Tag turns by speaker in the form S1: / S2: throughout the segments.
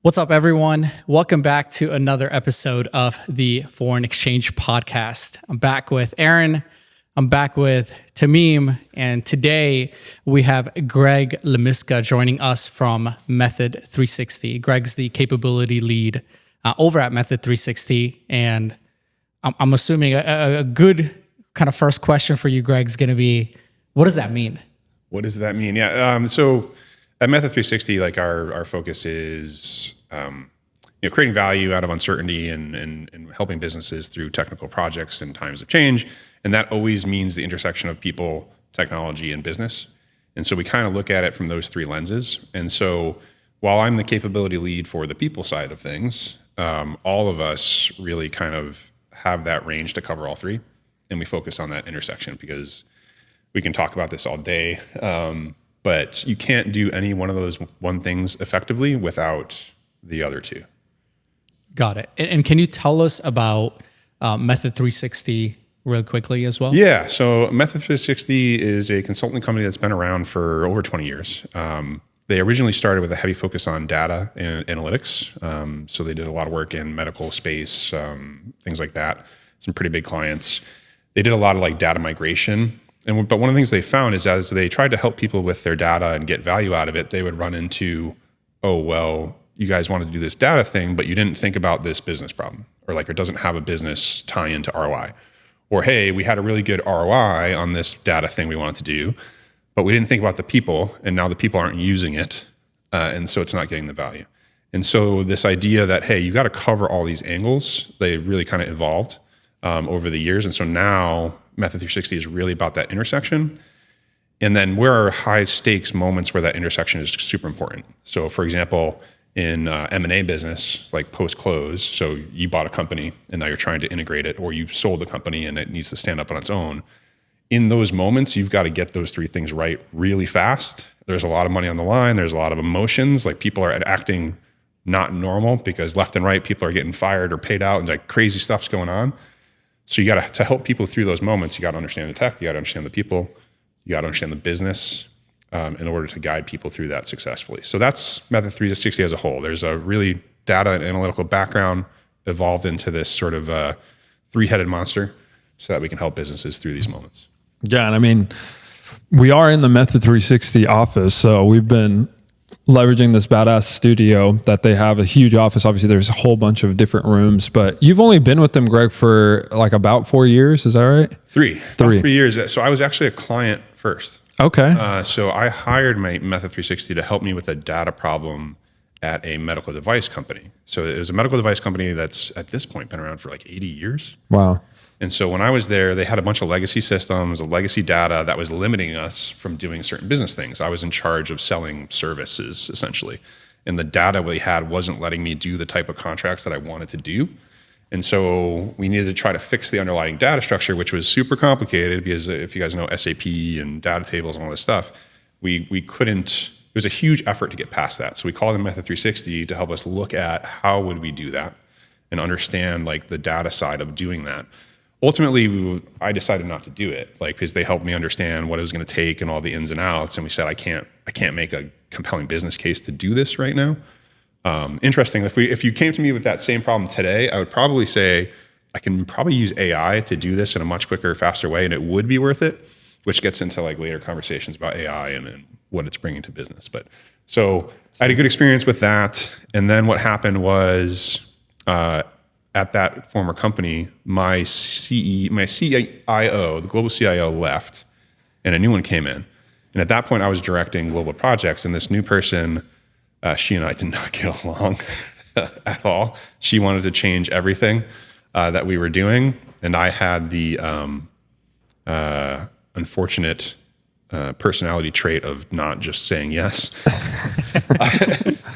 S1: What's up, everyone? Welcome back to another episode of the Foreign Exchange Podcast. I'm back with Aaron. I'm back with Tamiem. And today we have Greg Lemiska joining us from Method360. Greg's the capability lead over at Method360. And I'm assuming a good kind of first question for you, Greg, is going to be, what does that mean?
S2: What does that mean? Yeah. So at Method360, like our focus is creating value out of uncertainty and helping businesses through technical projects in times of change. And that always means the intersection of people, technology, and business. And so we kind of look at it from those three lenses. And so while I'm the capability lead for the people side of things, all of us really kind of have that range to cover all three. And we focus on that intersection because we can talk about this all day. But you can't do any one of those things effectively without the other two.
S1: Got it. And can you tell us about Method360 real quickly as well?
S2: Yeah. So Method360 is a consulting company that's been around for over 20 years. They originally started with a heavy focus on data and analytics. So they did a lot of work in medical space, things like that. Some pretty big clients. They did a lot of like data migration. But one of the things they found is as they tried to help people with their data and get value out of it, they would run into, oh, well, you guys wanted to do this data thing, but you didn't think about this business problem, or like it doesn't have a business tie into ROI. Or, hey, we had a really good ROI on this data thing we wanted to do, but we didn't think about the people, and now the people aren't using it, and so it's not getting the value. And so this idea that, hey, you got to cover all these angles, they really kind of evolved over the years. And so now Method360 is really about that intersection. And then where are high stakes moments where that intersection is super important. So for example, in M&A business, like post-close, so you bought a company and now you're trying to integrate it, or you sold the company and it needs to stand up on its own. In those moments, you've got to get those three things right really fast. There's a lot of money on the line. There's a lot of emotions. Like people are acting not normal because left and right, people are getting fired or paid out and like crazy stuff's going on. So you got to help people through those moments. You got to understand the tech. You got to understand the people. You got to understand the business in order to guide people through that successfully. So that's Method360 as a whole. There's a really data and analytical background evolved into this sort of three-headed monster so that we can help businesses through these moments.
S3: Yeah, and I mean, we are in the Method360 office, so we've been leveraging this badass studio that they have, a huge office. Obviously, there's a whole bunch of different rooms, but you've only been with them, Greg, for like about 4 years. Is that right?
S2: Three years. So I was actually a client first.
S3: Okay.
S2: So I hired my Method360 to help me with a data problem at a medical device company. So it was a medical device company that's at this point been around for like 80 years.
S3: Wow.
S2: And so when I was there, they had a bunch of legacy systems, legacy data that was limiting us from doing certain business things. I was in charge of selling services, essentially. And the data we had wasn't letting me do the type of contracts that I wanted to do. And so we needed to try to fix the underlying data structure, which was super complicated because if you guys know SAP and data tables and all this stuff, we couldn't, it was a huge effort to get past that. So we called in Method360 to help us look at how would we do that and understand like the data side of doing that. Ultimately, I decided not to do it, like because they helped me understand what it was going to take and all the ins and outs. And we said, I can't make a compelling business case to do this right now. Interesting. If you came to me with that same problem today, I would probably say I can probably use AI to do this in a much quicker, faster way, and it would be worth it. Which gets into like later conversations about AI and what it's bringing to business. But so I had a good experience with that. And then what happened was. At that former company, my CIO, the global CIO left and a new one came in. And at that point I was directing global projects and this new person, she and I did not get along at all. She wanted to change everything that we were doing. And I had the unfortunate personality trait of not just saying yes.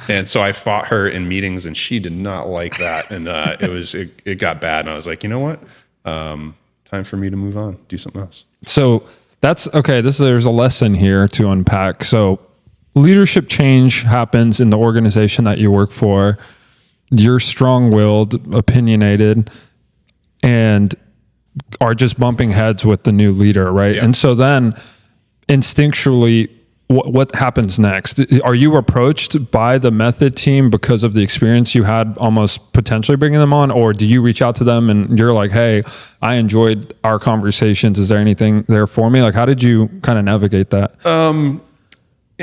S2: And so I fought her in meetings and she did not like that. And it got bad. And I was like, you know what? Time for me to move on, do something else.
S3: So that's okay. There's a lesson here to unpack. So leadership change happens in the organization that you work for. You're strong-willed, opinionated, and are just bumping heads with the new leader, right?
S2: Yeah.
S3: And so then instinctually what happens next? Are you approached by the Method team because of the experience you had almost potentially bringing them on? Or do you reach out to them and you're like, hey, I enjoyed our conversations. Is there anything there for me? Like, how did you kind of navigate that?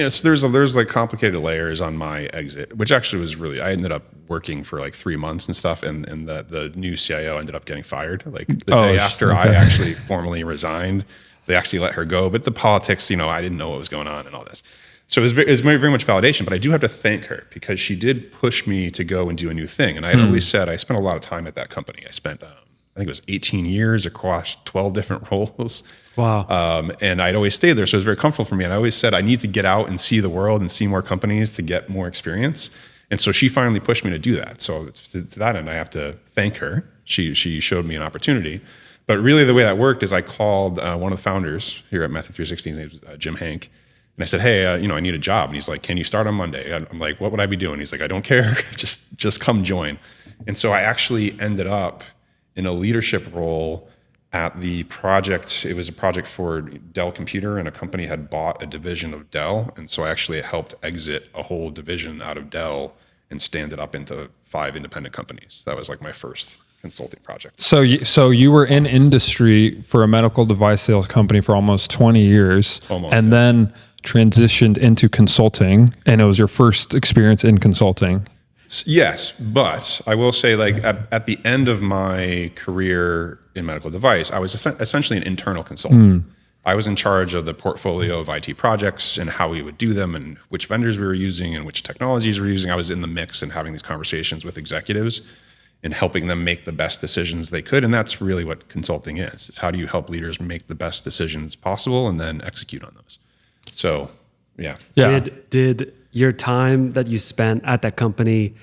S2: So there's like complicated layers on my exit, which actually was really, I ended up working for like 3 months and stuff. And the new CIO ended up getting fired. Like the day after I actually formally resigned, they actually let her go. But the politics, I didn't know what was going on and all this. So it was very, very much validation, but I do have to thank her because she did push me to go and do a new thing. And I had always said, I spent a lot of time at that company. I spent, I think it was 18 years across 12 different roles.
S3: Wow.
S2: And I'd always stayed there. So it was very comfortable for me. And I always said, I need to get out and see the world and see more companies to get more experience. And so she finally pushed me to do that. So to that end, I have to thank her. She showed me an opportunity. But really the way that worked is I called one of the founders here at Method360, his name is Jim Hank. And I said, hey, I need a job. And he's like, can you start on Monday? I'm like, what would I be doing? He's like, I don't care. just come join. And so I actually ended up in a leadership role at the project. It was a project for Dell Computer, and a company had bought a division of Dell. And so I actually helped exit a whole division out of Dell and stand it up into 5 independent companies. That was like my first consulting project.
S3: So you were in industry for a medical device sales company for almost 20 years, then transitioned into consulting, and it was your first experience in consulting.
S2: Yes, but I will say, like at the end of my career in medical device, I was essentially an internal consultant. I was in charge of the portfolio of IT projects and how we would do them and which vendors we were using and which technologies we were using. I was in the mix and having these conversations with executives and helping them make the best decisions they could. And that's really what consulting is how do you help leaders make the best decisions possible and then execute on those. So, yeah.
S4: Did your time that you spent at that company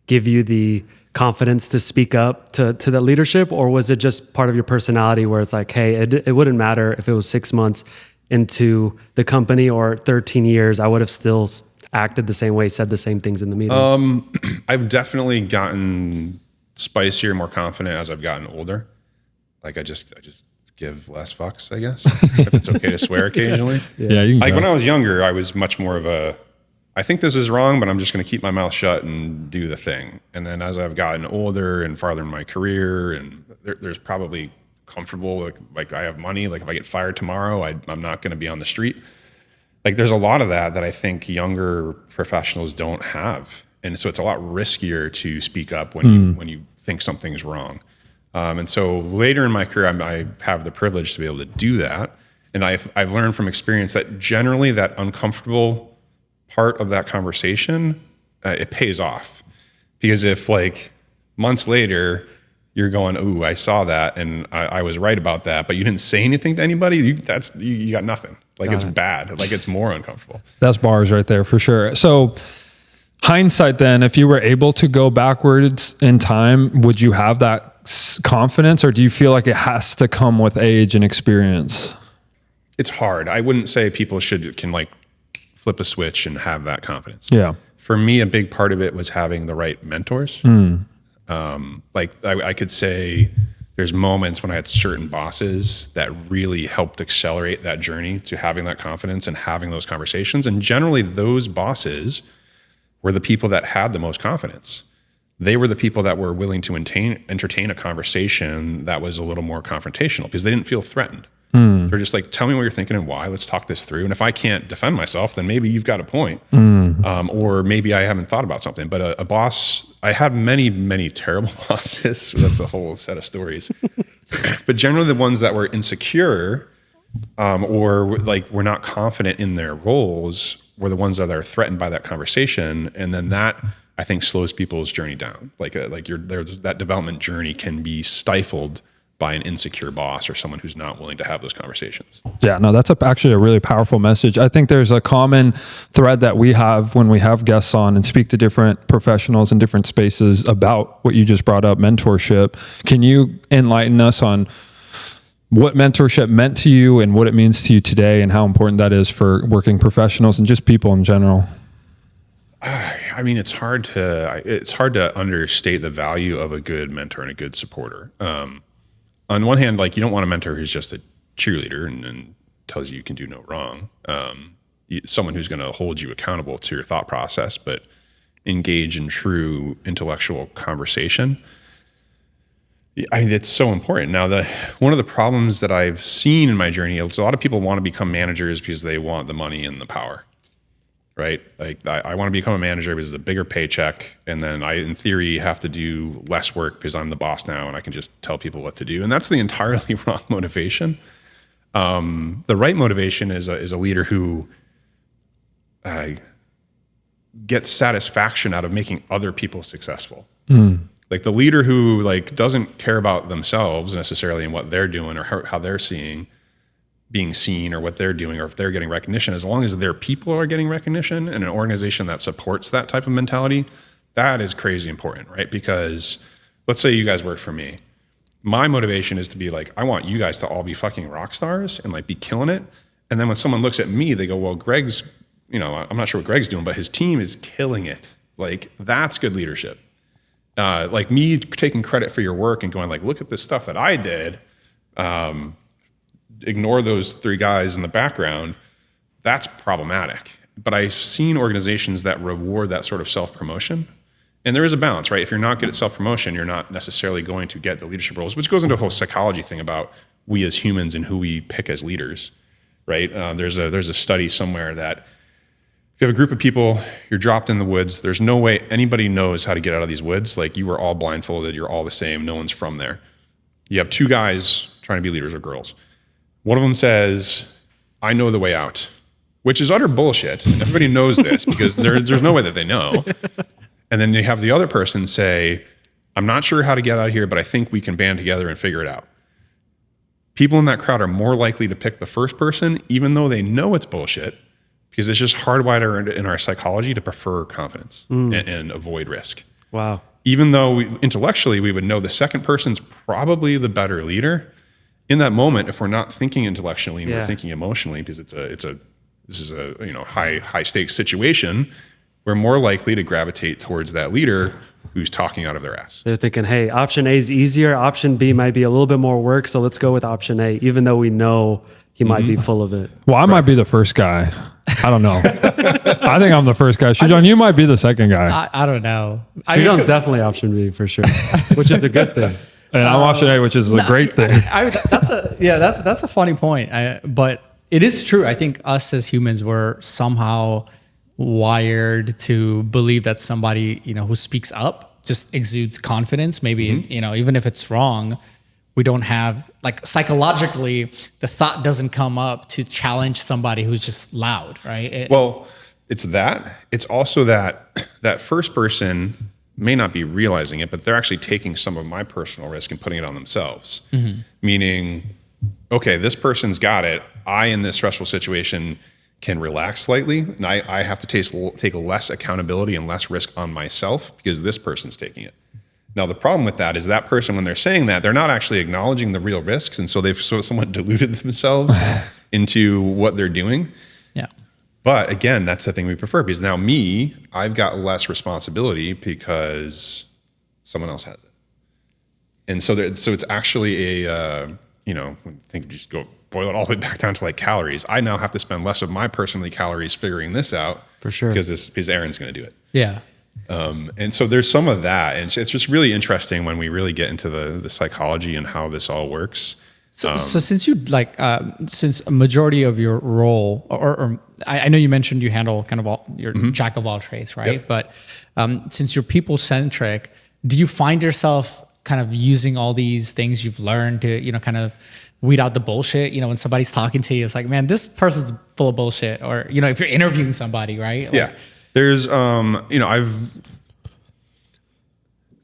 S4: give you the confidence to speak up to the leadership, or was it just part of your personality where it's like, hey, it wouldn't matter if it was 6 months into the company or 13 years, I would have still acted the same way, said the same things in the meeting?
S2: I've definitely gotten spicier, more confident as I've gotten older. Like I just give less fucks, I guess, if it's okay to swear occasionally.
S3: Yeah, you can
S2: like when I was younger, I was much more of a, I think this is wrong, but I'm just going to keep my mouth shut and do the thing. And then as I've gotten older and farther in my career, and there's probably comfortable, like I have money, like if I get fired tomorrow, I'm not going to be on the street. Like there's a lot of that I think younger professionals don't have. And so it's a lot riskier to speak up when you think something's wrong. And so later in my career, I have the privilege to be able to do that. And I've learned from experience that generally that uncomfortable part of that conversation, it pays off. Because if like months later, you're going, ooh, I saw that and I was right about that, but you didn't say anything to anybody, you got nothing. Like it's bad. Like it's more uncomfortable.
S3: That's bars right there for sure. So hindsight then, if you were able to go backwards in time, would you have that confidence, or do you feel like it has to come with age and experience?
S2: It's hard. I wouldn't say people can like flip a switch and have that confidence.
S3: Yeah.
S2: For me, a big part of it was having the right mentors. Like I could say there's moments when I had certain bosses that really helped accelerate that journey to having that confidence and having those conversations. And generally those bosses were the people that had the most confidence. They were the people that were willing to entertain a conversation that was a little more confrontational because they didn't feel threatened. They're just like, tell me what you're thinking and why. Let's talk this through. And if I can't defend myself, then maybe you've got a point. Or maybe I haven't thought about something. But a boss, I have many, many terrible bosses. That's a whole set of stories. But generally the ones that were insecure or like were not confident in their roles were the ones that are threatened by that conversation. And then that, I think, slows people's journey down. That development journey can be stifled by an insecure boss or someone who's not willing to have those conversations.
S3: Yeah, no, that's actually a really powerful message. I think there's a common thread that we have when we have guests on and speak to different professionals in different spaces about what you just brought up, mentorship. Can you enlighten us on what mentorship meant to you and what it means to you today and how important that is for working professionals and just people in general?
S2: I mean, it's hard to understate the value of a good mentor and a good supporter. On one hand, like you don't want a mentor who's just a cheerleader and tells you can do no wrong. someone who's going to hold you accountable to your thought process, but engage in true intellectual conversation. I mean, it's so important. Now, one of the problems that I've seen in my journey is a lot of people want to become managers because they want the money and the power, right? Like I want to become a manager because it's a bigger paycheck, and then I, in theory, have to do less work because I'm the boss now and I can just tell people what to do. And that's the entirely wrong motivation. The right motivation is a leader who gets satisfaction out of making other people successful. Like the leader who like doesn't care about themselves necessarily and what they're doing or how they're being seen or what they're doing or if they're getting recognition, as long as their people are getting recognition, and an organization that supports that type of mentality, that is crazy important, right? Because let's say you guys work for me. My motivation is to be like, I want you guys to all be fucking rock stars and like be killing it. And then when someone looks at me, they go, well, Greg's, I'm not sure what Greg's doing, but his team is killing it. Like that's good leadership. Like me taking credit for your work and going like, look at this stuff that I did. Ignore those 3 guys in the background. That's problematic. But I've seen organizations that reward that sort of self-promotion. And there is a balance, right? If you're not good at self-promotion, you're not necessarily going to get the leadership roles, which goes into a whole psychology thing about we as humans and who we pick as leaders, right? There's a study somewhere that if you have a group of people, you're dropped in the woods, there's no way anybody knows how to get out of these woods. Like you were all blindfolded, you're all the same, no one's from there. You have 2 guys trying to be leaders or girls. One of them says, I know the way out, which is utter bullshit. And everybody knows this because there's no way that they know. And then you have the other person say, I'm not sure how to get out of here, but I think we can band together and figure it out. People in that crowd are more likely to pick the first person, even though they know it's bullshit, because it's just hardwired in our psychology to prefer confidence and avoid risk.
S4: Wow.
S2: Even though intellectually we would know the second person's probably the better leader, in that moment, if we're not thinking intellectually and we're thinking emotionally, because this is a high stakes situation, we're more likely to gravitate towards that leader who's talking out of their ass.
S4: They're thinking, hey, option A is easier. Option B might be a little bit more work. So let's go with option A, even though we know he might be full of it.
S3: Well, I might be the first guy. I don't know. I think I'm the first guy. Sujan, you might be the second guy.
S1: I don't know.
S4: Sujan's definitely option B for sure, which is a good thing.
S3: And I'm option A, which is a great thing.
S1: That's a funny point. But it is true. I think us as humans were somehow wired to believe that somebody, who speaks up just exudes confidence. Maybe, even if it's wrong, we don't have, like, psychologically, the thought doesn't come up to challenge somebody who's just loud, right?
S2: Well, it's that. It's also that first person may not be realizing it, but they're actually taking some of my personal risk and putting it on themselves. Meaning, okay, this person's got it. I, in this stressful situation, can relax slightly, and I have to take less accountability and less risk on myself because this person's taking it. Now, the problem with that is that person, when they're saying that, they're not actually acknowledging the real risks, and so they've somewhat diluted themselves into what they're doing.
S1: Yeah.
S2: But again, that's the thing we prefer, because now I've got less responsibility because someone else has it. And so it's actually just go boil it all the way back down to like calories. I now have to spend less of my personal calories figuring this out.
S4: For sure.
S2: Because Aaron's going to do it.
S1: Yeah.
S2: And so there's some of that. And it's just really interesting when we really get into the psychology and how this all works.
S1: So since you since a majority of your role, or I know you mentioned you handle kind of all, you're jack of all trades, right?
S2: Yep.
S1: But since you're people centric, do you find yourself kind of using all these things you've learned to, kind of weed out the bullshit? When somebody's talking to you, it's like, man, this person's full of bullshit. Or, if you're interviewing somebody, right? Like,
S2: yeah. There's, I've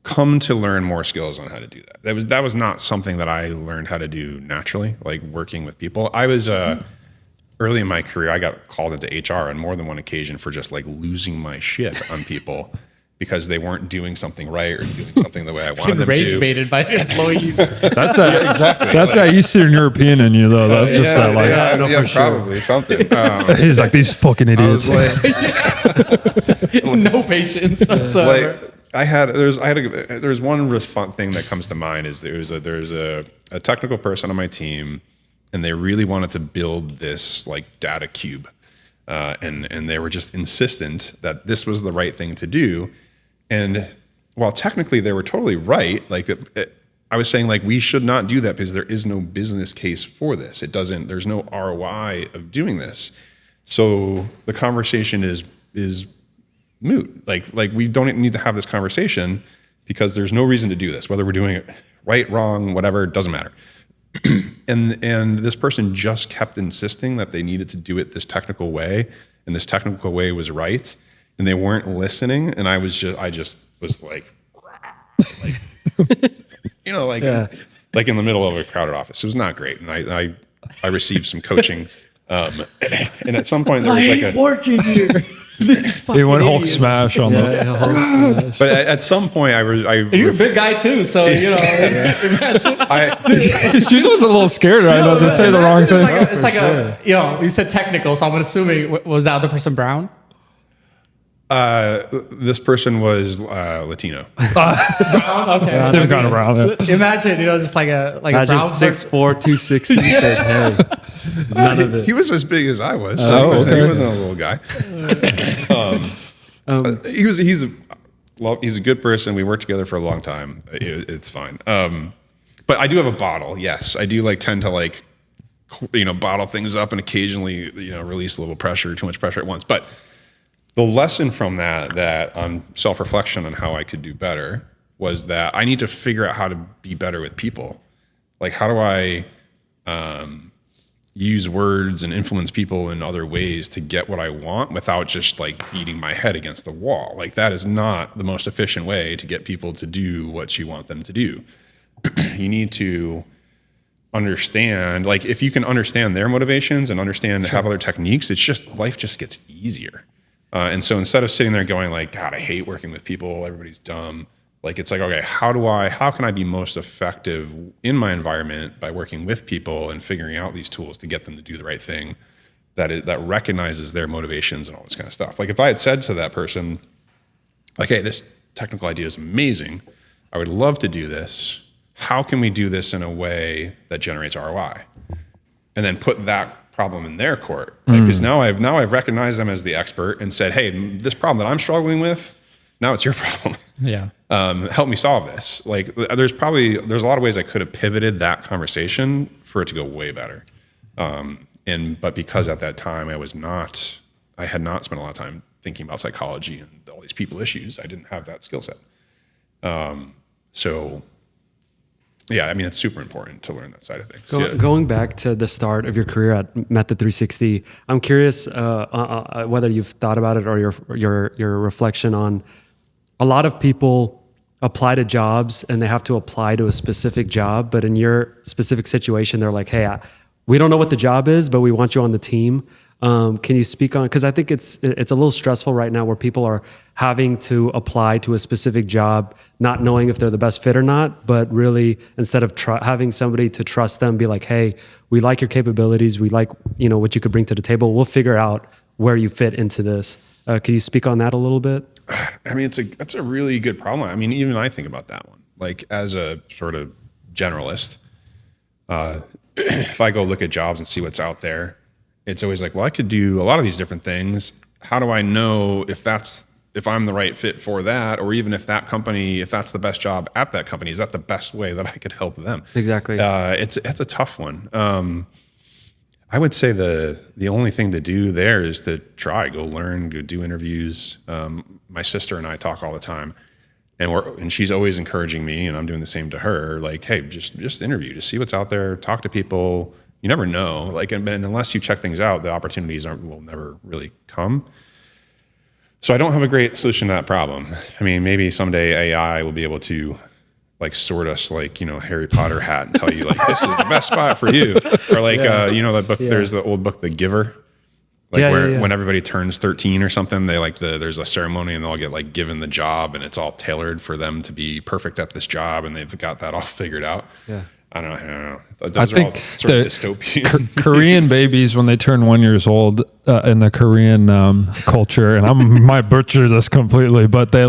S2: come to learn more skills on how to do that. That was not something that I learned how to do naturally, like working with people. I was, early in my career, I got called into HR on more than one occasion for just like losing my shit on people because they weren't doing something right or doing something the way I wanted them to.
S1: Rage baited by the employees.
S3: That's that.
S2: Exactly.
S3: That's that Eastern European in you, though. That's just that, like,
S2: probably something.
S3: he's like, these fucking idiots.
S1: No patience whatsoever.
S2: There's one response thing that comes to mind is there's a technical person on my team, and they really wanted to build this like data cube. and they were just insistent that this was the right thing to do. And while technically they were totally right, like I was saying, like, we should not do that because there is no business case for this. There's no ROI of doing this. So the conversation is moot. Like we don't need to have this conversation because there's no reason to do this, whether we're doing it right, wrong, whatever, it doesn't matter. and this person just kept insisting that they needed to do it this technical way, and this technical way was right, and they weren't listening. And I just was like you know, like in the middle of a crowded office. It was not great, and I received some coaching. And at some point there was like
S1: working here.
S3: He went Hulk smash on the.
S2: But at some point
S1: And you're a big guy too, so you know. Imagine.
S3: Sujan's a little scared right now to say the wrong thing.
S1: It's like you know, you said technical, so I'm assuming was the other person brown?
S2: This person was Latino.
S1: Okay.
S3: Different kind of brown. Yeah.
S1: Imagine, you know, just like a brown
S4: 6'4", 260. Hey, none of it.
S2: He was as big as I was.
S3: Oh,
S2: He
S3: okay.
S2: wasn't a little guy. He's a good person. We worked together for a long time. It's fine. But I do have a bottle. Yes, I do tend to bottle things up and occasionally release a little pressure, too much pressure at once. But the lesson from that on self-reflection on how I could do better was that I need to figure out how to be better with people. Like, how do I use words and influence people in other ways to get what I want without just beating my head against the wall? Like, that is not the most efficient way to get people to do what you want them to do. You need to understand, if you can understand their motivations and have other techniques, life just gets easier. And so instead of sitting there going God, I hate working with people, everybody's dumb. It's okay, how can I be most effective in my environment by working with people and figuring out these tools to get them to do the right thing that recognizes their motivations and all this kind of stuff. If I had said to that person, hey, this technical idea is amazing, I would love to do this. How can we do this in a way that generates ROI? And then put that problem in their court, because now I've recognized them as the expert and said, hey, this problem that I'm struggling with, now it's your problem.
S1: Yeah.
S2: Help me solve this. There's a lot of ways I could have pivoted that conversation for it to go way better. But because at that time I had not spent a lot of time thinking about psychology and all these people issues, I didn't have that skill set. So yeah, I mean, it's super important to learn that side of things.
S4: Going back to the start of your career at Method360, I'm curious whether you've thought about it or your reflection on a lot of people apply to jobs and they have to apply to a specific job, but in your specific situation, they're like, hey, we don't know what the job is, but we want you on the team. Can you speak on, because I think it's a little stressful right now where people are having to apply to a specific job, not knowing if they're the best fit or not, but really instead of having somebody to trust them, be like, hey, we like your capabilities, we like what you could bring to the table, we'll figure out where you fit into this. Can you speak on that a little bit?
S2: I mean, that's a really good problem. I mean, even I think about that one. As a sort of generalist, if I go look at jobs and see what's out there, it's always well, I could do a lot of these different things. How do I know if I'm the right fit for that, or even if that's the best job at that company, is that the best way that I could help them?
S4: Exactly.
S2: It's a tough one. I would say the only thing to do there is to go learn, go do interviews. My sister and I talk all the time, and she's always encouraging me, and I'm doing the same to her. Hey, just interview, just see what's out there, talk to people. You never know. And unless you check things out, the opportunities will never really come. So I don't have a great solution to that problem. I mean, maybe someday AI will be able to sort us Harry Potter hat and tell you this is the best spot for you. Or that book, there's the old book, The Giver. When everybody turns 13 or something, there's a ceremony and they'll get given the job, and it's all tailored for them to be perfect at this job, and they've got that all figured out.
S4: Yeah.
S2: I don't know. Those are all sort of dystopian.
S3: Korean babies, when they turn 1 year old in the Korean culture, and I might butcher this completely, but they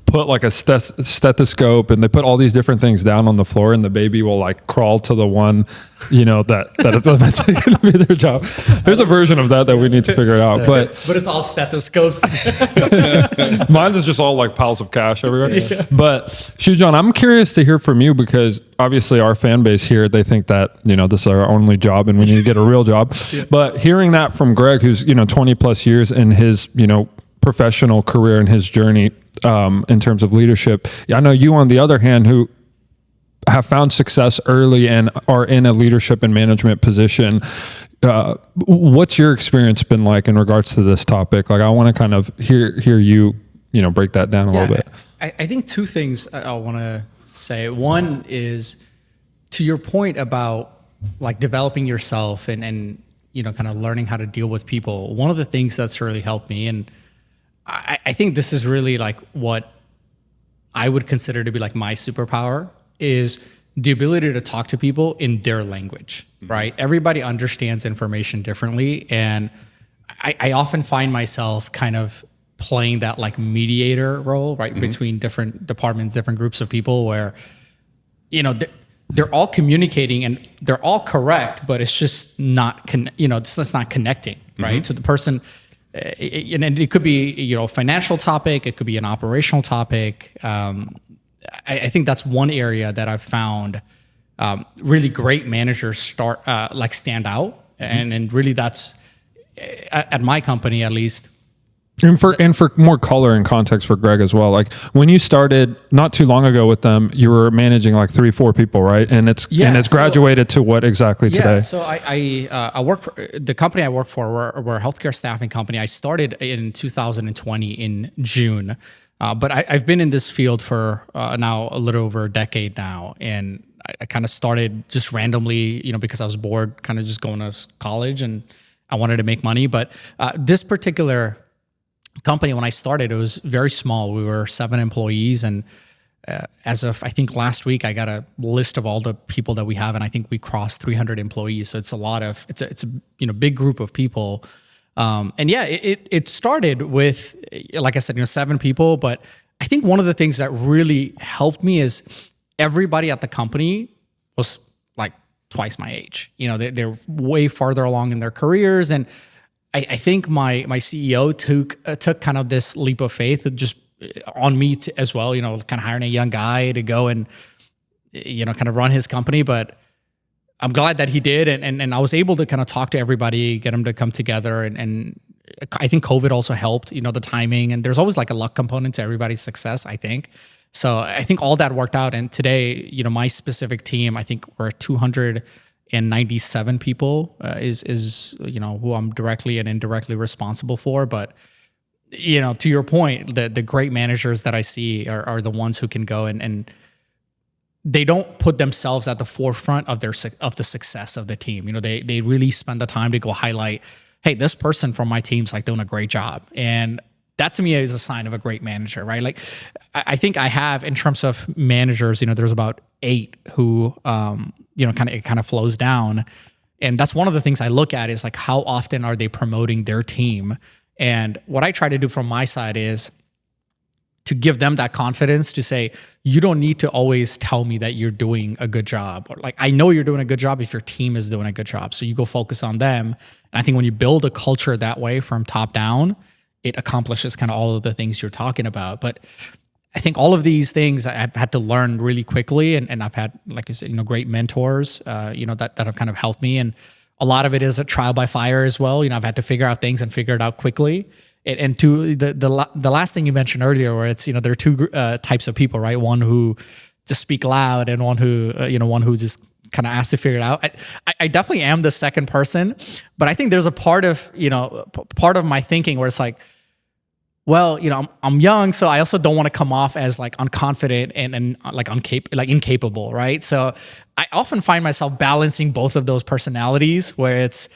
S3: put like a stethoscope, and they put all these different things down on the floor, and the baby will like crawl to the one, that it's eventually going to be their job. There's a version of that we need to figure out, but
S1: it's all stethoscopes.
S3: mine is just all like piles of cash everywhere. Yeah. But Sujan, I'm curious to hear from you, because obviously our fan base here, they think that, this is our only job and we need to get a real job. Yeah. But hearing that from Greg, who's, 20 plus years in his, professional career and his journey in terms of leadership. I know you, on the other hand, who have found success early and are in a leadership and management position. What's your experience been like in regards to this topic? Like, I want to kind of hear you, break that down a little bit.
S1: I think two things I want to say. One is, to your point about like developing yourself and kind of learning how to deal with people. One of the things that's really helped me, and I think this is really like what I would consider to be like my superpower, is the ability to talk to people in their language, right? Everybody understands information differently. And I often find myself kind of playing that like mediator role, right? Between different departments, different groups of people, where, they're all communicating and they're all correct, but it's just not, it's not connecting, right? So the person, and it could be, a financial topic, it could be an operational topic. I think that's one area that I've found really great managers stand out, and really that's at my company at least.
S3: And for more color and context for Greg as well, like when you started not too long ago with them, you were managing like 3-4 people, right? And it's graduated to what exactly today?
S1: So I work for the company I work for. We're a healthcare staffing company. I started in 2020 in June, but I've been in this field for now a little over a decade now, and I kind of started just randomly, because I was bored, kind of just going to college, and I wanted to make money. But this particular company, when I started, it was very small. We were 7 employees, and as of I think last week, I got a list of all the people that we have, and I think we crossed 300 employees. So it's a big group of people. It started with, like I said, 7 people. But I think one of the things that really helped me is everybody at the company was like twice my age. They're way farther along in their careers, and I think my CEO took kind of this leap of faith just on me as well, kind of hiring a young guy to go and, kind of run his company. But I'm glad that he did. And I was able to kind of talk to everybody, get them to come together. And I think COVID also helped, the timing. And there's always like a luck component to everybody's success, I think. So I think all that worked out. And today, my specific team, I think we're 297 people is who I'm directly and indirectly responsible for. But to your point, the great managers that I see are the ones who can go and they don't put themselves at the forefront of the success of the team. They really spend the time to go highlight, hey, this person from my team's like doing a great job. And that to me is a sign of a great manager, right? Like I think I have, in terms of managers, there's about 8 who kind of flows down. And that's one of the things I look at is like, how often are they promoting their team? And what I try to do from my side is to give them that confidence to say, you don't need to always tell me that you're doing a good job. Or like, I know you're doing a good job if your team is doing a good job. So you go focus on them. And I think when you build a culture that way from top down, it accomplishes kind of all of the things you're talking about. But I think all of these things I've had to learn really quickly, and I've had, like I said, great mentors, that have kind of helped me. And a lot of it is a trial by fire as well. I've had to figure out things and figure it out quickly. And to the last thing you mentioned earlier, where it's there are 2 types of people, right? One who just speak loud, and one who just kind of asked to figure it out. I definitely am the second person, but I think there's a part of my thinking where it's like, well, I'm young, so I also don't want to come off as like unconfident and like incapable, right? So I often find myself balancing both of those personalities, where it's,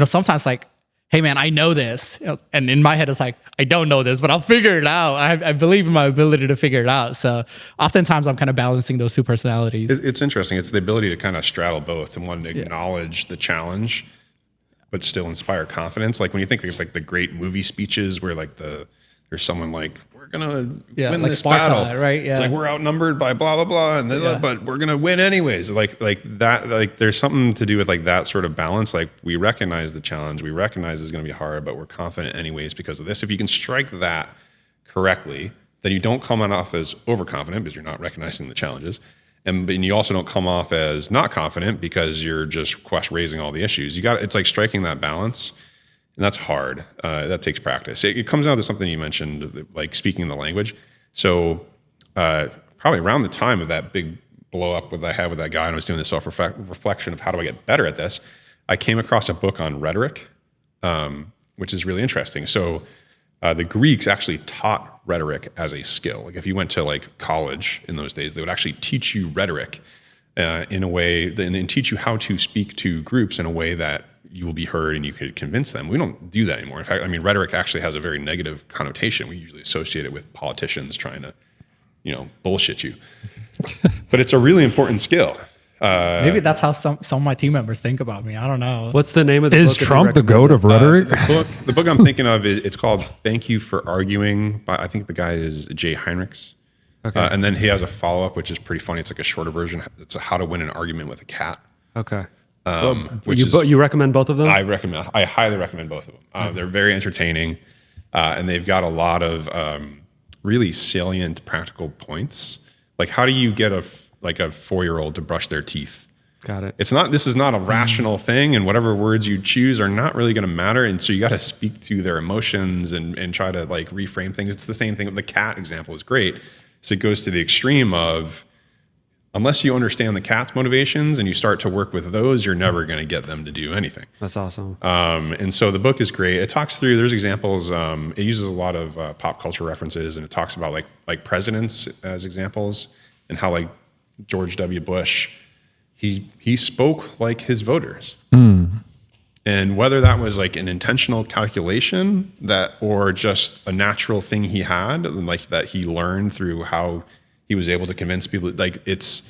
S1: sometimes like, hey man, I know this, and in my head it's like, I don't know this, but I'll figure it out. I believe in my ability to figure it out. So oftentimes I'm kind of balancing those 2 personalities.
S2: It's interesting. It's the ability to kind of straddle both, and one to acknowledge the challenge, but still inspire confidence. Like when you think of like the great movie speeches where like there's someone like, we're we're gonna
S1: Yeah,
S2: win
S1: like
S2: this
S1: Sparta,
S2: battle,
S1: right? Yeah.
S2: It's like we're outnumbered by blah blah blah, and but we're gonna win anyways. Like that. Like there's something to do with like that sort of balance. Like we recognize the challenge, we recognize it's gonna be hard, but we're confident anyways because of this. If you can strike that correctly, then you don't come off as overconfident because you're not recognizing the challenges. And you also don't come off as not confident because you're just raising all the issues. It's like striking that balance, and that's hard. That takes practice. It comes down to something you mentioned, like speaking the language. So probably around the time of that big blow up that I had with that guy, and I was doing this self-reflection of how do I get better at this, I came across a book on rhetoric, which is really interesting. So the Greeks actually taught rhetoric as a skill. Like if you went to like college in those days, they would actually teach you rhetoric in a way and teach you how to speak to groups in a way that you will be heard and you could convince them. We don't do that anymore. In fact, I mean, rhetoric actually has a very negative connotation. We usually associate it with politicians trying to, bullshit you. But it's a really important skill.
S1: Maybe that's how some of my team members think about me. I don't know.
S4: What's the name of the
S3: Is
S4: book?
S3: Trump the goat of rhetoric?
S2: The book I'm thinking of, it's called Thank You for Arguing. I think the guy is Jay Heinrichs.
S4: Okay.
S2: And then he has a follow-up, which is pretty funny. It's like a shorter version. It's How to Win an Argument with a Cat.
S4: Okay.
S2: You
S4: recommend both of them?
S2: I highly recommend both of them. They're very entertaining, and they've got a lot of really salient practical points. Like how do you get a 4-year-old to brush their teeth?
S4: Got it.
S2: This is not a rational thing, and whatever words you choose are not really going to matter. And so you got to speak to their emotions and try to like reframe things. It's the same thing. The cat example is great. So it goes to the extreme of, unless you understand the cat's motivations and you start to work with those, you're never going to get them to do anything.
S4: That's awesome.
S2: And so the book is great. It talks through, there's examples. It uses a lot of pop culture references, and it talks about like presidents as examples and how like George W. Bush, he spoke like his voters. And whether that was like an intentional calculation or just a natural thing he had, like that he learned through how he was able to convince people, like it's,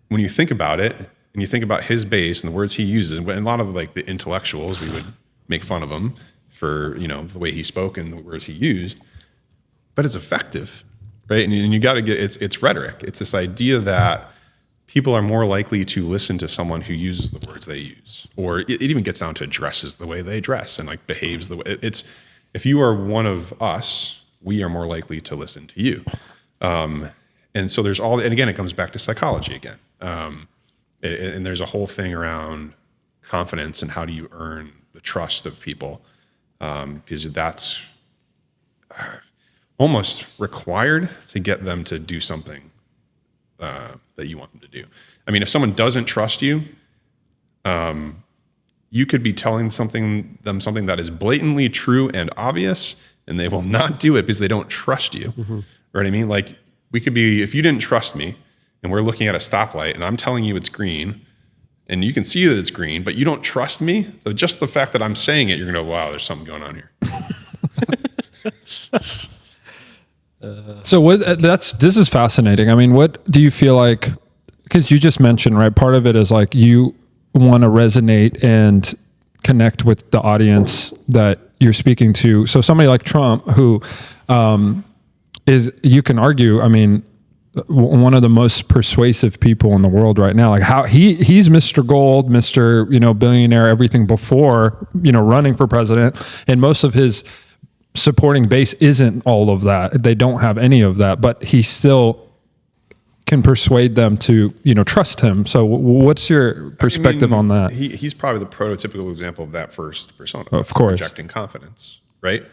S2: when you think about it and you think about his base and the words he uses, and a lot of like the intellectuals, we would make fun of him for, the way he spoke and the words he used, but it's effective, right? And you got to get, it's rhetoric. It's this idea that people are more likely to listen to someone who uses the words they use, or it even gets down to dresses the way they dress and like behaves the way it's, if you are one of us, we are more likely to listen to you. And so there's and again, it comes back to psychology again. And there's a whole thing around confidence and how do you earn the trust of people? Because that's almost required to get them to do something that you want them to do. I mean, if someone doesn't trust you, you could be telling them something that is blatantly true and obvious, and they will not do it because they don't trust you. Mm-hmm. Right? I mean, like we could be, if you didn't trust me and we're looking at a stoplight and I'm telling you it's green and you can see that it's green, but you don't trust me, just the fact that I'm saying it, you're going to go, wow, there's something going on here.
S3: So this is fascinating. I mean, what do you feel like, because you just mentioned, right, part of it is like you want to resonate and connect with the audience that you're speaking to. So somebody like Trump, who is, you can argue, I mean, one of the most persuasive people in the world right now, like how he's Mr. Gold, Mr. Billionaire, everything before, running for president, and most of his supporting base isn't all of that. They don't have any of that, but he still can persuade them to, trust him. So what's your perspective on that?
S2: He's probably the prototypical example of that first persona.
S3: Of course.
S2: Rejecting confidence, right?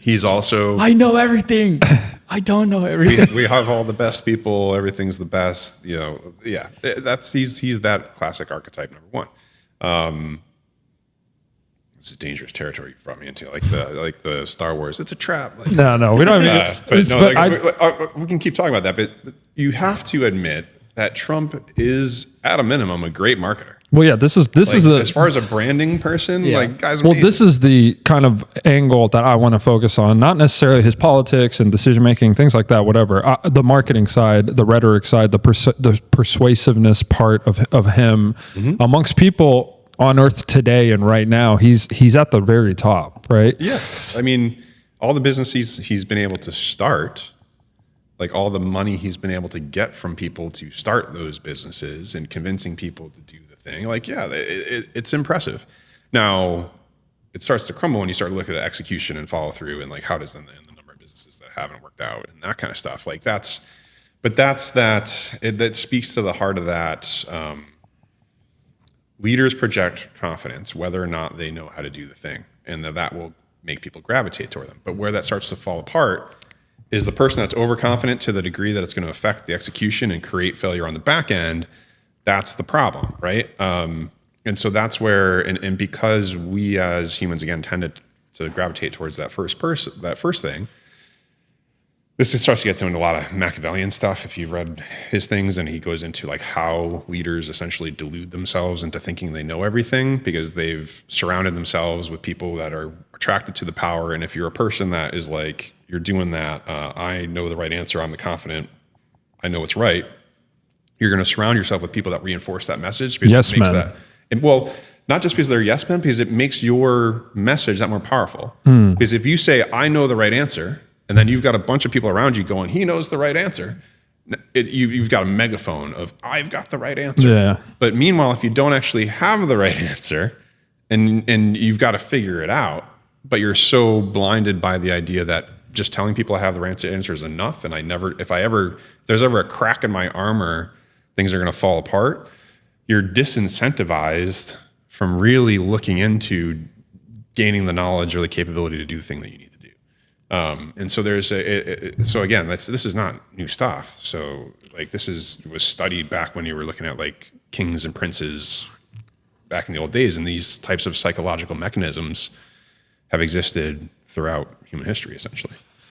S2: He's also...
S1: I know everything. I don't know everything.
S2: We have all the best people. Everything's the best. Yeah. He's that classic archetype number one. This is dangerous territory you brought me into, like the Star Wars. It's a trap. Like,
S3: no, we don't.
S2: We can keep talking about that, but you have to admit that Trump is, at a minimum, a great marketer.
S3: Well, yeah, this is
S2: as far as a branding person, guys.
S3: Well, this is the kind of angle that I want to focus on, not necessarily his politics and decision making, things like that, whatever. The marketing side, the rhetoric side, the persuasiveness part of him amongst people on earth today and right now. He's at the very top, right?
S2: Yeah, I mean, all the businesses he's been able to start, like all the money he's been able to get from people to start those businesses and convincing people to do the thing, like, yeah, it's impressive. Now, it starts to crumble when you start looking at execution and follow through, and like, how does then the number of businesses that haven't worked out and that kind of stuff. Like that speaks to the heart of that. Leaders project confidence, whether or not they know how to do the thing, and that will make people gravitate toward them. But where that starts to fall apart is the person that's overconfident to the degree that it's going to affect the execution and create failure on the back end. That's the problem, right? And so that's where, and because we as humans, again, tend to gravitate towards that first thing, this starts to get into a lot of Machiavellian stuff. If you've read his things, and he goes into like how leaders essentially delude themselves into thinking they know everything because they've surrounded themselves with people that are attracted to the power. And if you're a person that is like, you're doing that, I know the right answer, I'm the confident, I know what's right, you're going to surround yourself with people that reinforce that message. Because
S3: yes,
S2: it makes
S3: man.
S2: Well, not just because they're yes men, because it makes your message that more powerful. Because if you say, I know the right answer, and then you've got a bunch of people around you going, he knows the right answer, you've got a megaphone of, I've got the right answer.
S3: Yeah.
S2: But meanwhile, if you don't actually have the right answer, and you've got to figure it out, but you're so blinded by the idea that just telling people I have the right answer is enough, and if there's ever a crack in my armor, things are going to fall apart, you're disincentivized from really looking into gaining the knowledge or the capability to do the thing that you need to do. And so so again, this is not new stuff. So like was studied back when you were looking at like kings and princes back in the old days, and these types of psychological mechanisms have existed throughout human history, essentially.